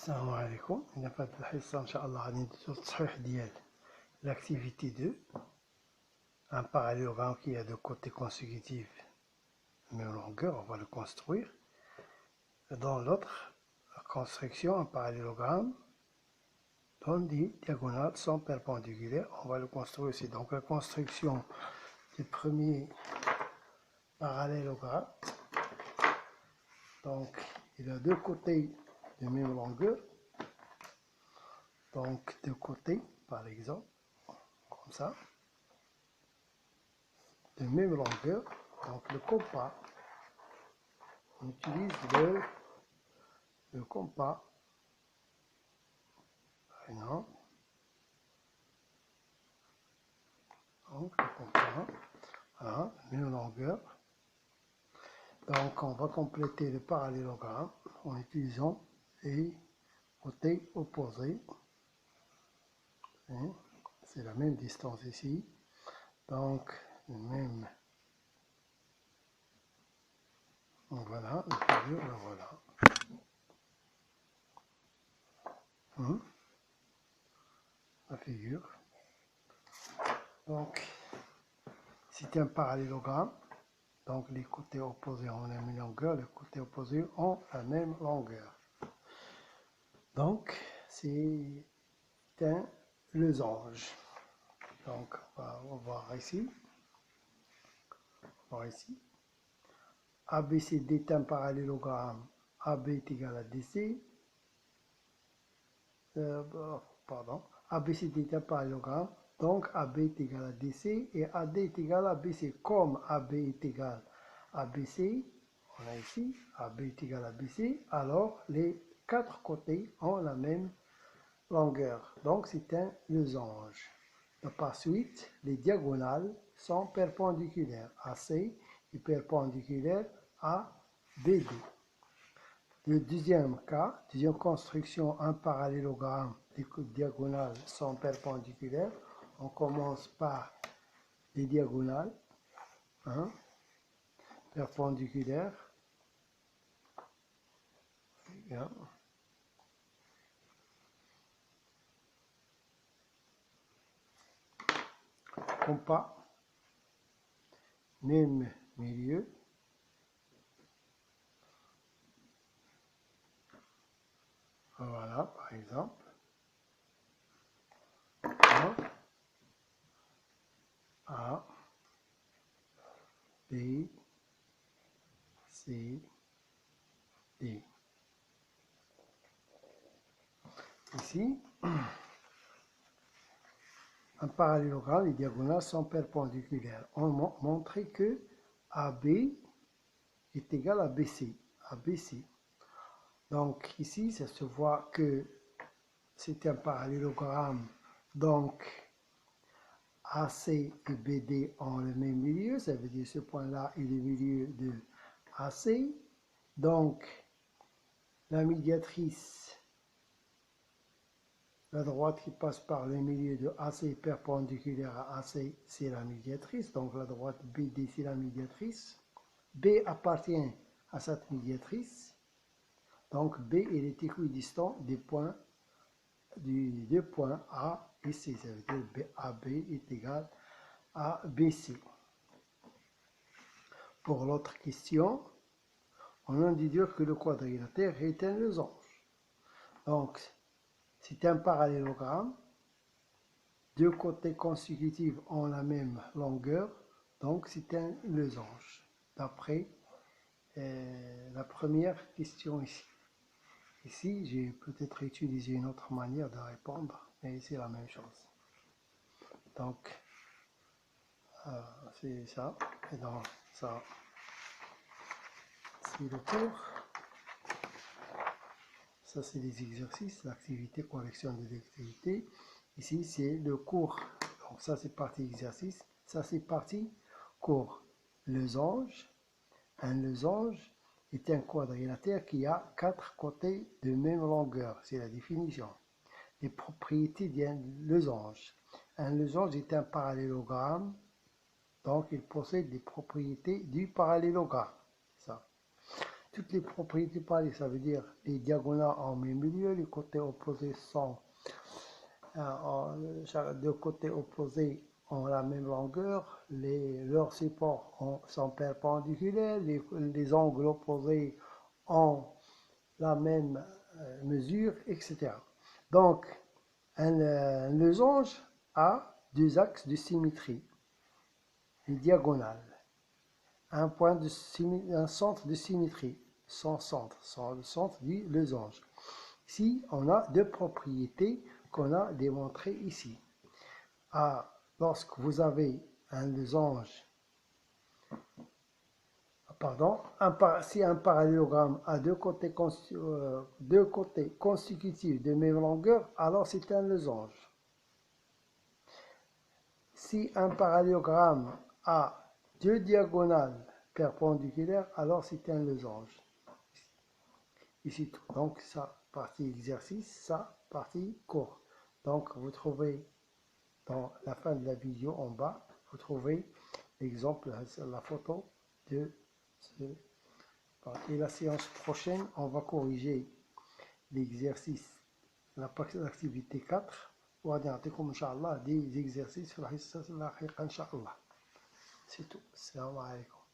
السلام عليكم. هنا في هذه الحصة إن شاء الله غادي نديرو التصحيح ديال l'activité 2, un parallélogramme qui a deux côtés consécutifs même longueur, on va le construire. Dans l'autre construction, un parallélogramme dont les diagonales sont perpendiculaires, on va le construire aussi. Donc la construction du premier parallélogramme, donc il a deux côtés de même longueur. Donc, de côté, par exemple, comme ça, de même longueur. Donc, le compas, on utilise le compas, par exemple. Donc, le compas, voilà, même longueur. Donc, on va compléter le parallélogramme en utilisant les côtés opposés. C'est la même distance ici. Donc, le même. Donc voilà, la figure, la voilà. La figure. Donc, c'est un parallélogramme. Donc, les côtés opposés ont la même longueur, les côtés opposés ont la même longueur. Donc, c'est un losange. Donc, on va voir ici. ABCD est un parallélogramme. AB est égal à DC. ABCD est un parallélogramme. Donc, AB est égal à DC et AD est égal à BC. Comme AB est égal à BC, on a ici AB est égal à BC, alors les quatre côtés ont la même longueur. Donc, c'est un losange. Par suite, les diagonales sont perpendiculaires. AC est perpendiculaire à BD. Le deuxième cas, deuxième construction, un parallélogramme, les diagonales sont perpendiculaires. On commence par les diagonales, perpendiculaires. Bien. Compas, même milieu. Voilà, par exemple. A, B, C, D. Ici, un parallélogramme, les diagonales sont perpendiculaires. On a montré que AB est égal à BC. ABC. Donc ici, ça se voit que c'est un parallélogramme. Donc AC et BD ont le même milieu. Ça veut dire ce point-là est le milieu de AC. Donc la médiatrice, la droite qui passe par le milieu de AC perpendiculaire à AC, c'est la médiatrice. Donc la droite BD, c'est la médiatrice. B appartient à cette médiatrice. Donc B est équidistant des points du deux points A et C. Ça veut dire AB est égal à BC. Pour l'autre question, on a dit dire que le quadrilatère est un losange. Donc, c'est un parallélogramme. Deux côtés consécutifs ont la même longueur. Donc, c'est un losange. D'après la première question ici. Ici, j'ai peut-être utilisé une autre manière de répondre, mais c'est la même chose. Donc, c'est ça. Et donc, ça, c'est le cours. Ça, c'est les exercices, l'activité, correction de l'activité. Ici, c'est le cours. Donc, ça, c'est partie exercice. Ça, c'est partie cours. Losange. Un losange est un quadrilatère qui a quatre côtés de même longueur. C'est la définition. Les propriétés d'un losange. Un losange est un parallélogramme. Donc, il possède des propriétés du parallélogramme. Ça. toutes les propriétés pareilles, ça veut dire les diagonales en même milieu, les côtés opposés sont deux côtés opposés ont la même longueur, leurs supports sont perpendiculaires, les angles opposés ont la même mesure, etc. Donc, un losange a deux axes de symétrie, une diagonale, un centre de symétrie, son le centre du losange. Ici, on a deux propriétés qu'on a démontrées ici. Lorsque vous avez un losange, si un parallélogramme a deux côtés consécutifs de même longueur, alors c'est un losange. Si un parallélogramme a deux diagonales perpendiculaires, alors c'est un losange. Ici tout. Donc ça, partie exercice, ça, partie cours. Donc vous trouvez dans la fin de la vidéo en bas, vous trouvez l'exemple, la photo de ce. Et la séance prochaine, on va corriger l'exercice, l'activité 4. وغادي نعطيكم ان شاء الله des exercices في الحصه اللاحقه ان شاء الله. C'est tout. Salam alaikum.